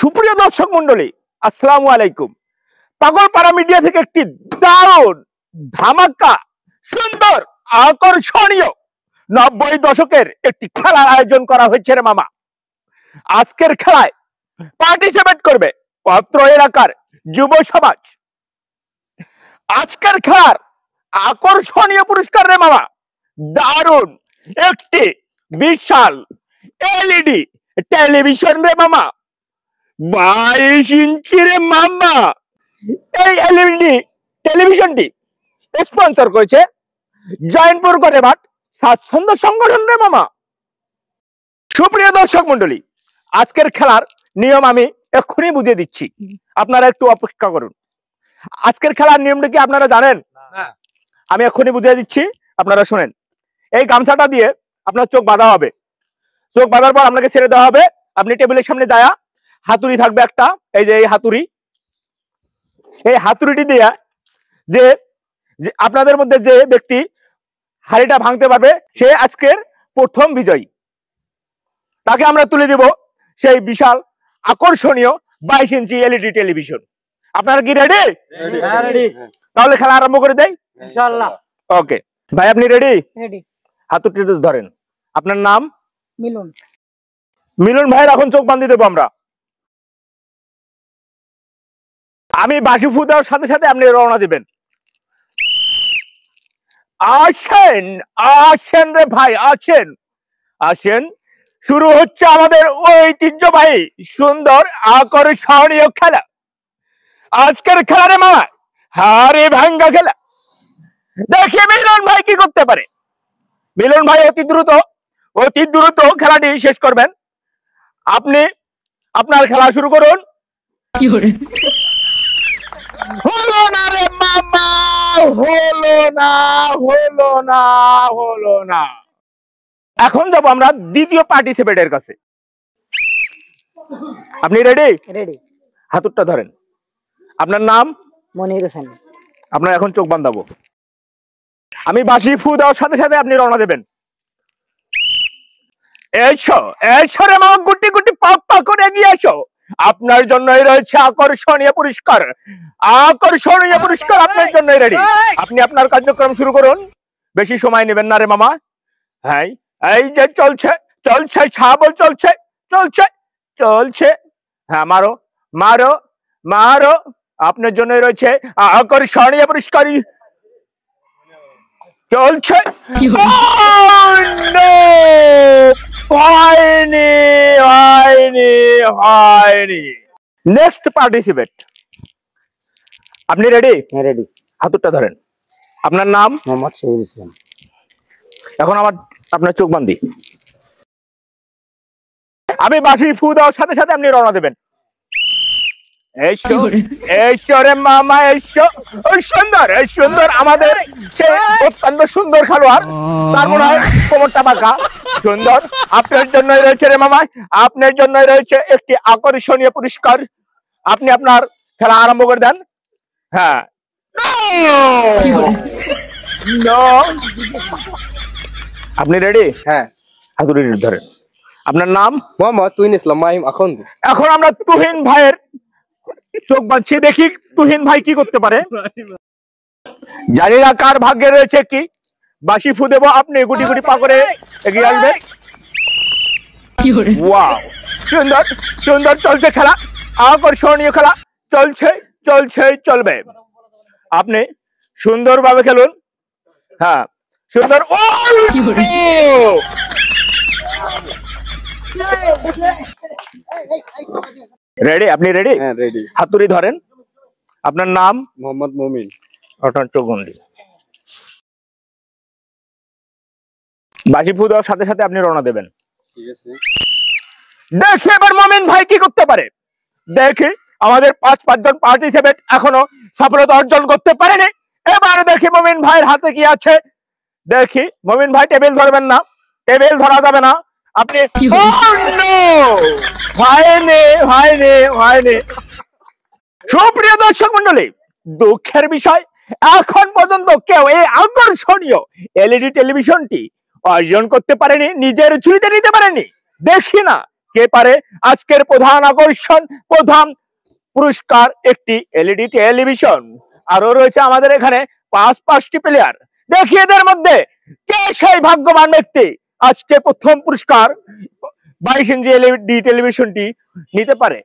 সুপ্রিয় দর্শক মন্ডলী, আসসালামু আলাইকুম। পাগলপাড়া মিডিয়া থেকে একটি দারুণ ধামাকা সুন্দর আকর্ষণীয় 90 দশকের একটি খেলার আয়োজন করা হয়েছে রে মামা। আজকের খেলায় পার্টিসিপেট করবে অত্র এলাকার যুব সমাজ। আজকের খেলার আকর্ষণীয় পুরস্কার রে মামা দারুণ একটি বিশাল এলইডি টেলিভিশন রে মামা, 22 ইঞ্চি রে মামা। এই এলইডি টেলিভিশনটি স্পন্সর করেছে জয়ন্তপুর কটেবাট স্বাচ্ছন্দ্য সংগঠন রে মামা। সুপ্রিয় দর্শক মন্ডলী, আজকের খেলার নিয়ম আমি এক্ষুনি বুঝিয়ে দিচ্ছি, আপনারা একটু অপেক্ষা করুন। আজকের খেলার নিয়মটা কি আপনারা জানেন? আমি এক্ষুনি বুঝিয়ে দিচ্ছি, আপনারা শুনেন। এই গামছাটা দিয়ে আপনার চোখ বাঁধা হবে। চোখ বাঁধার পর আপনাকে ছেড়ে দেওয়া হবে। আপনি টেবিলের সামনে যায় হাতুড়ি থাকবে একটা, এই যে এই হাতুড়ি, এই হাতুড়িটি দিয়ে যে আপনাদের মধ্যে যে ব্যক্তি হাড়িটা ভাঙতে পারবে সে আজকের প্রথম বিজয়ী। তাকে আমরা তুলে দিব সেই বিশাল আকর্ষণীয় 22 ইঞ্চি এলইডি টেলিভিশন। আপনারা কি রেডি? তাহলে খেলা আরম্ভ করে দেই ইনশাআল্লাহ। ওকে ভাই, আপনি রেডি? রেডি। হাতুড়িটা ধরেন। আপনার নাম? মিলন। মিলন ভাইয়ের এখন চোখ বাঁধিয়ে দেবো আমরা। আমি বাঁশি ফু দেওয়ার সাথে সাথে আপনি রওনা দিবেন। আসেন আসেন রে ভাই, আসেন আসেন। শুরু হচ্ছে আমাদের ঐতিহ্যবাহী সুন্দর আকর্ষণীয় খেলা। আজকের খেলা রে মামা হাড়ি ভাঙ্গা খেলা। দেখি মিলন ভাই কি করতে পারে। মিলন ভাই অতি দ্রুত খেলাটি শেষ করবেন। আপনি আপনার খেলা শুরু করুন। হলো না রে মামা, হলো না, হলো না, হলো না। এখন যাব আমরা দ্বিতীয় পার্টিসিপেন্টের কাছে। আপনি রেডি? রেডি। হাতুড়টা ধরেন। আপনার নাম? মনির হোসেন। আপনার এখন চোখ বাঁধাবো। আমি বাঁশি ফু দেওয়ার সাথে সাথে আপনি রওনা দেবেন। এসো এসো রে মামা, গুটি গুটি পা করে এগিয়ে এসো। আপনার জন্যই রয়েছে আকর্ষণীয় পুরস্কার। আকর্ষণীয় পুরস্কার আপনার জন্যই রেডি। আপনি আপনার কার্যক্রম শুরু করুন, বেশি সময় নেবেন না রে মামা। হ্যাঁ, এই যে চলছে চলছে ছাবল চলছে চলছে চলছে। হ্যাঁ, মারো মারো মারো। আপনার জন্যই রয়েছে আকর্ষণীয় পুরস্কার চলছে। হয়নি হয়নি হয়নি। Next participate. আপনি রেডি? হ্যাঁ রেডি। হাতুড়টা ধরেন। আপনার নাম? মোহাম্মদ শহীদ ইসলাম। এখন আপনার চোখ বান্ধি। আমি বাঁশি ফু দেওয়ার সাথে সাথে আপনি রওনা দেবেন। মামা এসো। সুন্দর সুন্দর আমাদের অত্যন্ত সুন্দর খেলোয়াড়, তার মনে হয় কোমরটা বাঁকা। সুন্দর। আপনার জন্যই রয়েছে রে মামা, আপনার জন্যই রয়েছে একটি আকর্ষণীয় পুরস্কার। আপনি আপনার খেলা আরম্ভ করে দেন। হ্যাঁ, আপনি রেডি? হ্যাঁ। হাতুড়ি ধরেন। আপনার নাম? মোহাম্মদ তুহিন ইসলাম মাহিম। এখন আমরা তুহিন ভাইয়ের চোখ বাঁধছি, দেখি তুহিন ভাই কি করতে পারে। জানি না কার ভাগ্যে রয়েছে কি। বাঁশি ফু দেবো, আপনি গুটি গুটি পা করে এগিয়ে আসবেন। ওয়াও, সুন্দর সুন্দর চলছে খেলা, আকর্ষণীয় খেলা চলছে চলছে চলবে। আপনি সুন্দরভাবে খেলুন। হ্যাঁ, সুন্দর। রেডি? আপনি রেডি? হ্যাঁ রেডি। হাতুড়ি ধরেন। আপনার নাম? মোহাম্মদ মুমিন। আপনার চোখ বন্ধি। বাঁশি ফু দেওয়ার সাথে সাথে আপনি রওনা দেবেন। ঠিক আছে। দেখি এবার মুমিন ভাই কি করতে পারে। দেখি আমাদের পাঁচজন পার্টিসিপেন্ট এখনো সফলতা অর্জন করতে পারেনি। এবারে দেখি মমিন ভাইয়ের হাতে কি আছে। দেখি মমিন ভাই টেবিল ধরবেন না, টেবিল ধরা যাবে না। আপনি হয়নি। সুপ্রিয় দর্শক মন্ডলী, দুঃখের বিষয় এখন পর্যন্ত কেউ এই আকর্ষণীয় এলইডি টেলিভিশনটি অর্জন করতে পারেনি, নিজের ঝুলিতে নিতে পারেনি। দেখি না কে পারে। আজকের প্রধান আকর্ষণ, প্রধান পুরস্কার একটি এলইডি টেলিভিশন। আরো রয়েছে আমাদের এখানে পাঁচটি প্লেয়ার। দেখি এদের মধ্যে কে সেই ভাগ্যবান ব্যক্তি আজকে প্রথম পুরস্কার 22 ইঞ্চি এলইডি টেলিভিশনটি নিতে পারে।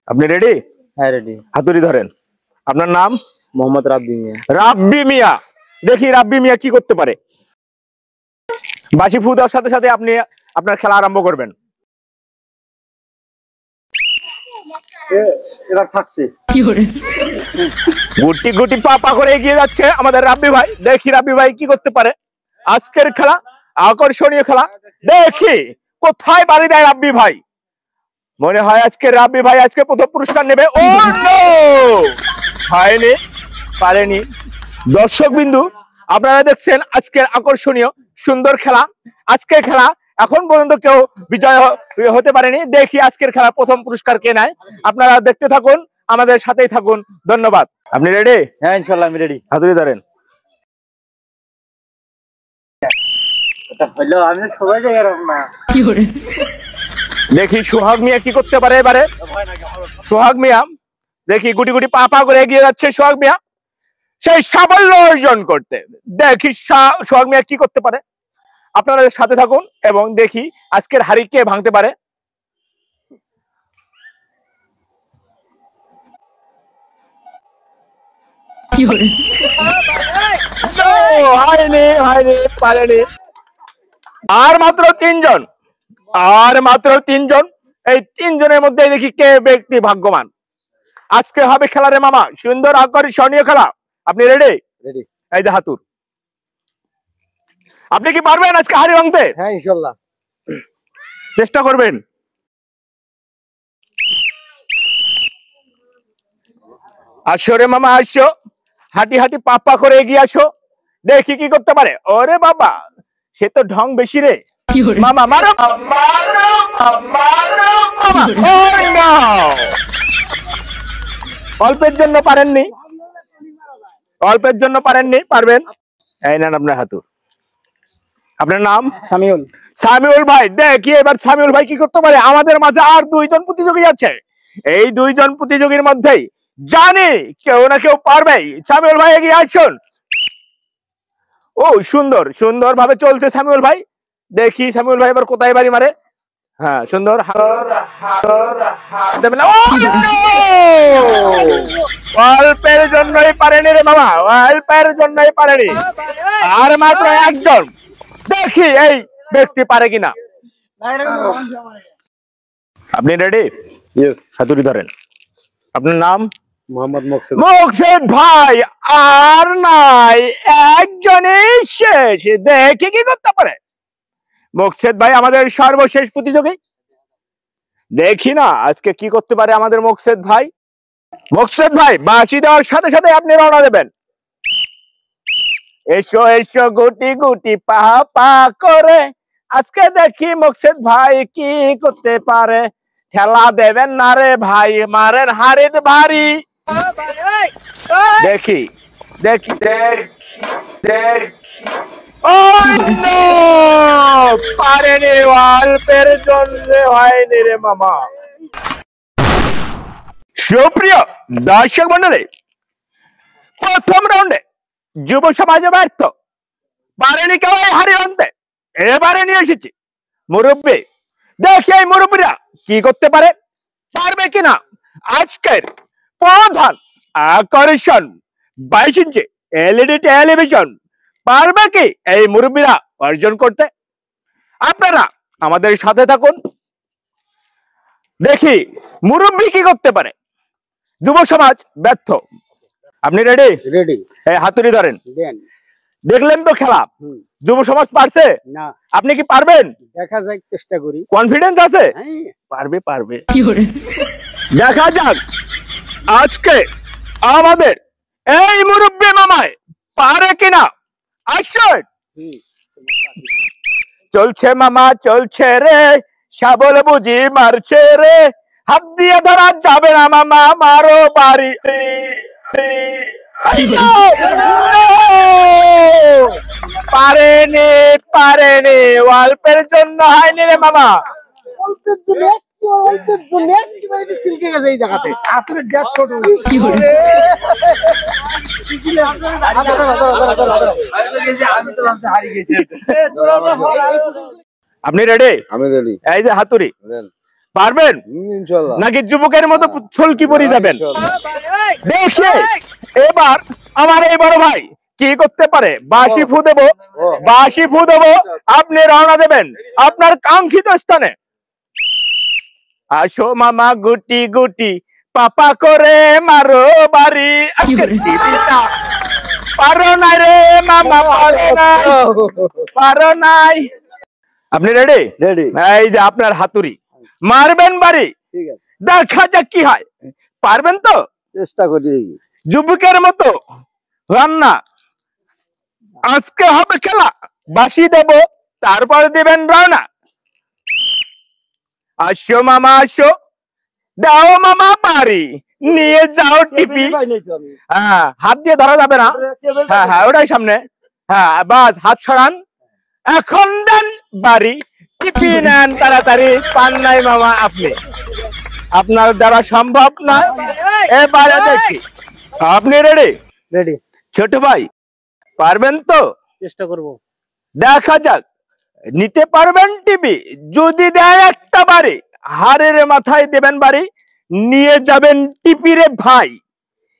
আপনি রেডি? হ্যাঁ রেডি। হাতুড়ি ধরেন। আপনার নাম? মোহাম্মদ রাব্বি মিয়া। রাব্বি মিয়া। দেখি রাব্বি মিয়া কি করতে পারে। বাঁশি ফু দেওয়ার সাথে সাথে আপনি আপনার খেলা আরম্ভ করবেন। এটা থাকছে। গুটি গুটি পা করে এগিয়ে যাচ্ছে আমাদের রাব্বি ভাই। দেখি রাব্বি ভাই কি করতে পারে। আজকের খেলা আকর্ষণীয় খেলা। দেখি কোথায় বাড়ি দেয় রাব্বি ভাই। মনে হয় আজকে রাব্বি ভাই আজকে প্রথম পুরস্কার নেবে। ও নো, হয়নি, পারেনি। দর্শক বিন্দু, আপনারা দেখছেন আজকের আকর্ষণীয় সুন্দর খেলা। আজকের খেলা এখন পর্যন্ত কেউ বিজয় হতে পারেনি। দেখি আজকের খেলা প্রথম পুরস্কার কে নেয়। আপনারা দেখতে থাকুন, আমাদের সাথেই থাকুন। ধন্যবাদ। আপনি রেডি? হ্যাঁ ইনশাআল্লাহ আমি রেডি। হাতুড়ি ধরেন। আমি সবাই জায়গা রাখব না। দেখি সোহাগ মিয়া কি করতে পারে এবারে। সোহাগ মিয়া দেখি গুটি গুটি পা করে এগিয়ে যাচ্ছে সোহাগ মিয়া সেই সাফল্য অর্জন করতে। দেখি সোহাগ মিয়া কি করতে পারে। আপনারা সাথে থাকুন এবং দেখি আজকের হাড়ি কে ভাঙতে পারে। হয়নি, পারেনি। আর মাত্র তিনজন। এই তিনজনের মধ্যে দেখি কে ব্যক্তি ভাগ্যবান। আজকে হবে খেলা রে মামা, সুন্দর আকর্ষণীয় খেলা। আপনি রেডি? রেডি। এই যে হাতুর। আপনি কি পারবেন আজকে হাড়ি ভাঙতে? হ্যাঁ ইনশাআল্লাহ চেষ্টা করবেন। আসো রে মামা আসো, হাঁটি হাঁটি পা করে এগিয়ে আসো। দেখি কি করতে পারে। ওরে বাবা, সে তো ঢং বেশি রে মামা। মারো অল্পের জন্য পারেননি, পারবেন। এই নেন আপনার হাতুর। আপনার নাম? সামিউল ভাই। দেখি এবার সামিউল ভাই কি করতে পারে। আমাদের মাঝে আর দুইজন প্রতিযোগী আছে। এই দুইজন প্রতিযোগীর মধ্যেই জানি কেউ না কেউ পারবে। সামিউল ভাই এগিয়ে আসুন। ও সুন্দর ভাবে চলছে সামিউল ভাই। দেখি সামিউল ভাই এবার কোথায় বাড়ি মারে। হ্যাঁ সুন্দর। অল্পের জন্যই পারেনি রে মামা, অল্পের জন্যই পারেনি। আর মাত্র একজন। দেখি এই ব্যক্তি পারে কিনা। আপনি রেডি? ইয়েস। হাতুড়ি ধরেন। আপনার নাম? মোহাম্মদ মোকসেদ ভাই। আর নাই, একজনই শেষ। দেখি কি করতে পারে মোকসেদ ভাই, আমাদের সর্বশেষ প্রতিযোগী। দেখি না আজকে কি করতে পারে আমাদের মোকসেদ ভাই। বাঁশি দেওয়ার সাথে সাথে আপনি রওনা দেবেন। এসো গুটি গুটি পা করে। আজকে দেখি মোকসেদ ভাই কি করতে পারে। খেলা দেবেন না রে ভাই, মারেন হারিদ ভারী। দেখি পারেনি, অল্পের জন্য হয়নি রে মামা। সুপ্রিয় দর্শক মন্ডলী, প্রথম রাউন্ডে যুব সমাজে ব্যর্থ, পারেনি কেউ হারিয়ে আনতে। এবারে নিয়ে এসেছি মুরব্বী। দেখি এই মুরব্বীরা কি করতে পারবে কিনা। আজকের প্রধান আকর্ষণ 22 ইঞ্চি এলইডি টেলিভিশন পারবে কি এই মুরব্বীরা অর্জন করতে। আপনারা আমাদের সাথে থাকুন, দেখি মুরব্বী কি করতে পারে। যুব সমাজ ব্যর্থ। আপনি রেডি? রেডি। এই হাতুড়ি ধরেন। দেখলেন তো খেলা, যুব সমাজ পারছে না। আপনি কি পারবেন? দেখা যাক, চেষ্টা করি। কনফিডেন্স আছে? পারবে। দেখা যাক আজকে আমাদের এই মুরব্বী মামায় পারে কিনা। আসছেন চলছে মামা চলছে রে, শাবল বুঝি মারছে রে, হাত দিয়ে ধরা যাবে না মামা, মারো বাড়ি। পারেনি পারেনি, অল্পের জন্য হয়নি রে মামা। আপনি রেডি? আমি রেডি। এই যে হাতুড়ি পারবেন ইনশাআল্লাহ নাকি যুবকের মতো ছলকি পরি যাবেন? দেখে এবার আমার এই বড় ভাই কি করতে পারে। বাঁশি ফু দেবো, বাঁশি ফু দেবো, আপনি রওনা দেবেন আপনার কাঙ্ক্ষিত স্থানে। আসো মামা গুটি গুটি পাপা করে মারো বাড়ি। আজকের টিভিটা পারো নাই রে মামা, পারো নাই, পারো নাই। আপনি রেডি? রেডি। এই যে আপনার হাতুড়ি মারবেন বাড়ি, ঠিক আছে, দেখা যাক কি হয়। পারবেন তো? চেষ্টা করি। যুবকের মতো রান্না আজকে হবে খেলা। বাঁশি দেব, তারপর দিবেন রওনা। আসো মামা আসো, দাও মামা বাড়ি, নিয়ে যাও টিপি। হ্যাঁ, হাত দিয়ে ধরা যাবে না। হ্যাঁ হ্যাঁ, ওটাই সামনে। হ্যাঁ বাস, হাত সরান। এখন দেন বাড়ি, টিপি নেন তাড়াতাড়ি। পান নাই মামা আপনি, আপনার দ্বারা সম্ভব না। এবারে দেখি আপনি রেডি? রেডি। ছোট ভাই পারবেন তো? চেষ্টা করব। দেখা যাক নিতে পারবেন টিভি। যদি দেন একটা বাড়ি, হাড়ের মাথায় দেবেন বাড়ি, নিয়ে যাবেন টিপি রে ভাই।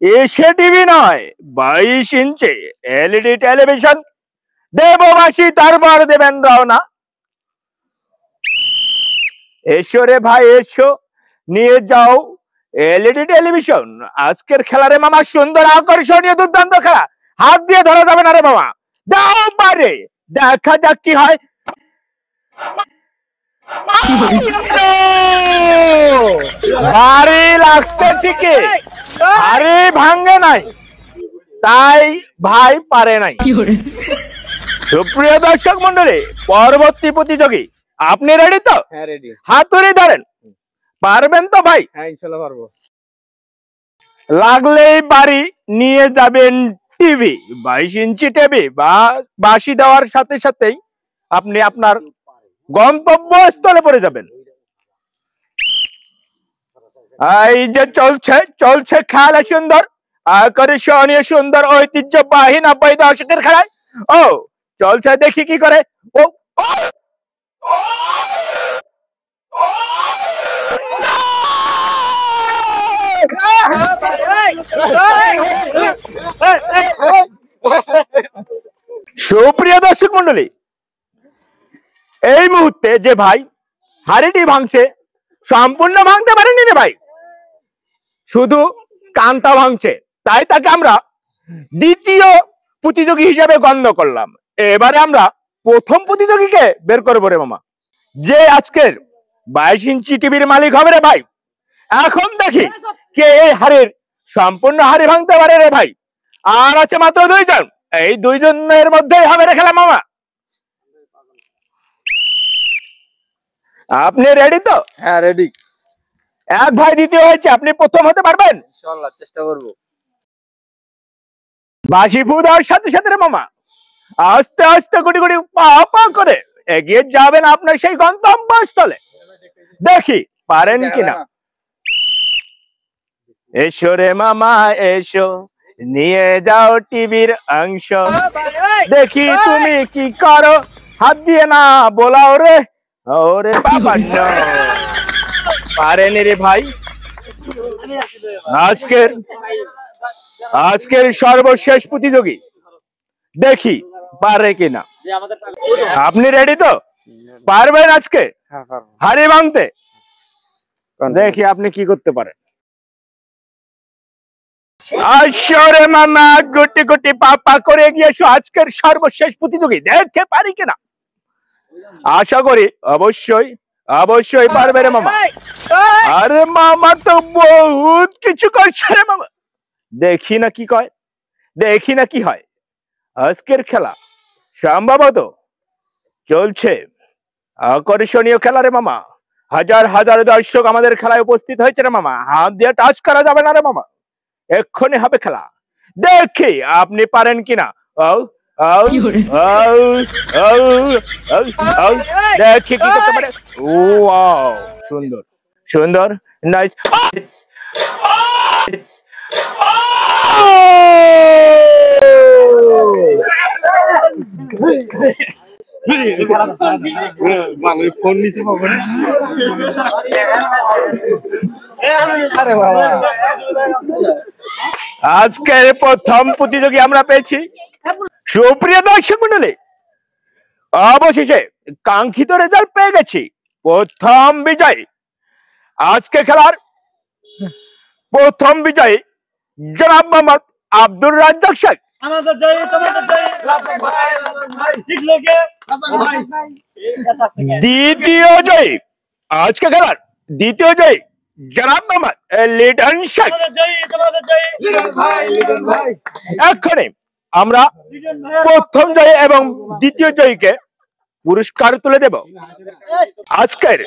এসে টিভি নয়, 22 ইঞ্চি এলইডি টেলিভিশন দেববাসী, তারপর দেবেন রওনা। এসো রে ভাই এসো, নিয়ে যাও এলইডি টেলিভিশন। আজকের খেলারে মামা সুন্দর আকর্ষণীয় দুর্দান্ত খেলা, হাত দিয়ে ধরা যাবে না রে মামা। দাও পারে, দেখা যাক কি হয়। ভারী লাগছে ঠিকই, ভারী ভাঙ্গে নাই, তাই ভাই পারে নাই। সুপ্রিয় দর্শক মন্ডলী, পরবর্তী প্রতিযোগী আপনি রেডি তো? হ্যাঁ রেডি। হাতুড়ি ধরেন, পারবেন তো ভাই? হ্যাঁ ইনশাআল্লাহ পারবো। লাগলেই বাড়ি, নিয়ে যাবেন টিভি। 22 ইঞ্চি টিভি বা বাঁশি দেওয়ার সাথে সাথেই আপনি আপনার গন্তব্য স্থলে পড়ে যাবেন। এই যে চলছে চলছে খেলা সুন্দর আকর্ষণীয়, সুন্দর ঐতিহ্যবাহী 90 দশকের খেলায়। ও চলছে, দেখি কি করে। ও ও! সুপ্রিয় দর্শক মন্ডলী, এই মুহূর্তে যে ভাই হাড়িটি ভাঙছে, সম্পূর্ণ ভাঙতে পারেনি রে ভাই, শুধু কানটা ভাঙছে, তাই তাকে আমরা দ্বিতীয় প্রতিযোগী হিসেবে গণ্য করলাম। এবারে আমরা প্রথম প্রতিযোগীকে বের করবো রে মামা, যে আজকের 22 ইঞ্চি টিভির মালিক হবে রে ভাই। এখন দেখি কে এই হাড়ির সম্পূর্ণ হাড়ি ভাঙতে পারে রে ভাই। আর আছে মাত্র 2 জন, এই 2 জনের মধ্যেই হবে রে খেলা মামা। আপনি রেডি তো? হ্যাঁ রেডি। এক ভাই দ্বিতীয় হয়েছে, আপনি প্রথম হতে পারবেন? ইনশাআল্লাহ চেষ্টা করব। বাঁশি ফু দেওয়ার সাথে সাথে রে মামা আস্তে আস্তে গুটি গুটি পা পা করে এগিয়ে যাবেন আপনার সেই গন্তব্যস্থলে। দেখি পারেন কিনা। এসো রে মামা এসো, নিয়ে যাও টিভির অংশ। দেখি তুমি কি করো, হাত দিয়ে না বোলাও রে। ওরে বাবা না, পারেনি রে ভাই। আজকের সর্বশেষ প্রতিযোগী, দেখি পারে কিনা। আপনি রেডি তো? পারবেন আজকে হাড়ি ভাঙতে? দেখি আপনি কি করতে পারেন। আসরে মামা গুটি গুটি পাপা করে গিয়েছো আজকের সর্বশেষ প্রতিযোগী, দেখে পারি কিনা। আশা করি অবশ্যই অবশ্যই পারবে রে মামা। আরে মামা তো বহুত কিছু করছে রে মামা। দেখি না কি কয়, দেখি না কি হয়। আজকের খেলা সম্ভবত চলছে আকর্ষণীয় খেলা রে মামা। হাজার হাজার দর্শক আমাদের খেলায় উপস্থিত হয়েছে রে মামা। হাত দিয়ে টাচ করা যাবে না রে মামা, এক্ষুনি হবে খেলা। দেখি আপনি পারেন কিনা। ও ও ও ও ও দেখি কি করতে পারে। ওয়াও, সুন্দর সুন্দর, নাইস। আজকের প্রথম প্রতিযোগী আমরা পেয়েছি। সুপ্রিয় দর্শক মন্ডলী, অবশেষে কাঙ্ক্ষিত রেজাল্ট পেয়ে গেছি। প্রথম বিজয়, আজকে খেলার প্রথম বিজয়ী জনাব মোহাম্মদ আব্দুর রাজ্জাক শেখ। দ্বিতীয় জয়ী, আজকে খেলার দ্বিতীয় জয়ী জনাব মোহাম্মদ লিটন শেখ। এক্ষুনি আমরা প্রথম জয়ী এবং দ্বিতীয় জয়ীকে পুরস্কার তুলে দেব। আজকের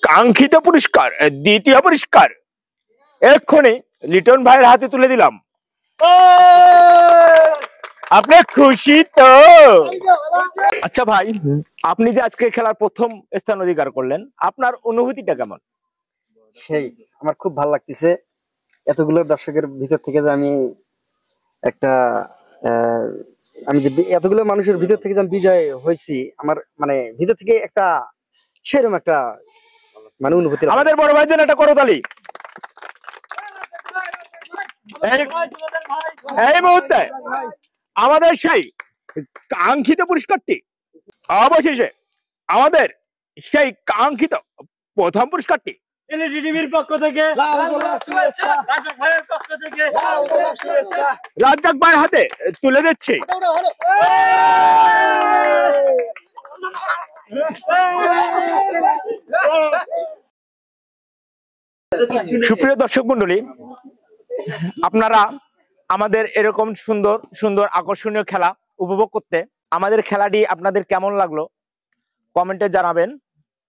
কাঙ্ক্ষিত পুরস্কার, দ্বিতীয় পুরস্কার এক্ষুনি লিটন ভাইয়ের হাতে তুলে দিলাম। আপনি খুশি তো? আচ্ছা ভাই, আপনি যে আজকে খেলার প্রথম স্থান অধিকার করলেন, আপনার অনুভূতিটা কেমন? সেই আমার খুব ভালো লাগতেছে। এতগুলো দর্শকের ভিতর থেকে যে আমি একটা আমি যে এতগুলো মানুষের ভিতর থেকে যে আমি বিজয় হয়েছি, আমার মানে ভিতর থেকে একটা সেরকম একটা মানে অনুভূতি। আমাদের বড় ভাইয়ের জন্য একটা করতালি। এই মুহূর্তে আমাদের সেই কাঙ্ক্ষিত পুরস্কারটি, অবশেষে আমাদের সেই কাঙ্ক্ষিত প্রথম পুরস্কারটি টিভির পক্ষ থেকে, রাজ্জাক ভাইয়ের হাতে তুলে দিচ্ছি। সুপ্রিয় দর্শক মন্ডলী, আপনারা আমাদের এরকম সুন্দর সুন্দর আকর্ষণীয় খেলা উপভোগ করতে আমাদের খেলাটি আপনাদের কেমন লাগলো কমেন্টে জানাবেন,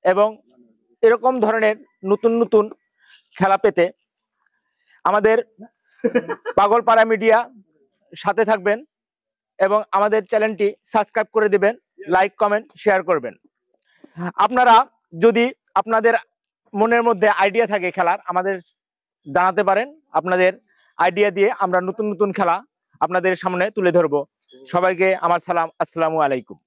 এবং এরকম ধরনের নতুন নতুন খেলা পেতে আমাদের পাগলপাড়া মিডিয়া সাথে থাকবেন এবং আমাদের চ্যানেলটি সাবস্ক্রাইব করে দিবেন, লাইক কমেন্ট শেয়ার করবেন। আপনারা যদি আপনাদের মনের মধ্যে আইডিয়া থাকে খেলার, আমাদের জানাতে পারেন। আপনাদের আইডিয়া দিয়ে আমরা নতুন নতুন খেলা আপনাদের সামনে তুলে ধরবো। সবাইকে আমার সালাম, আসসালামু আলাইকুম।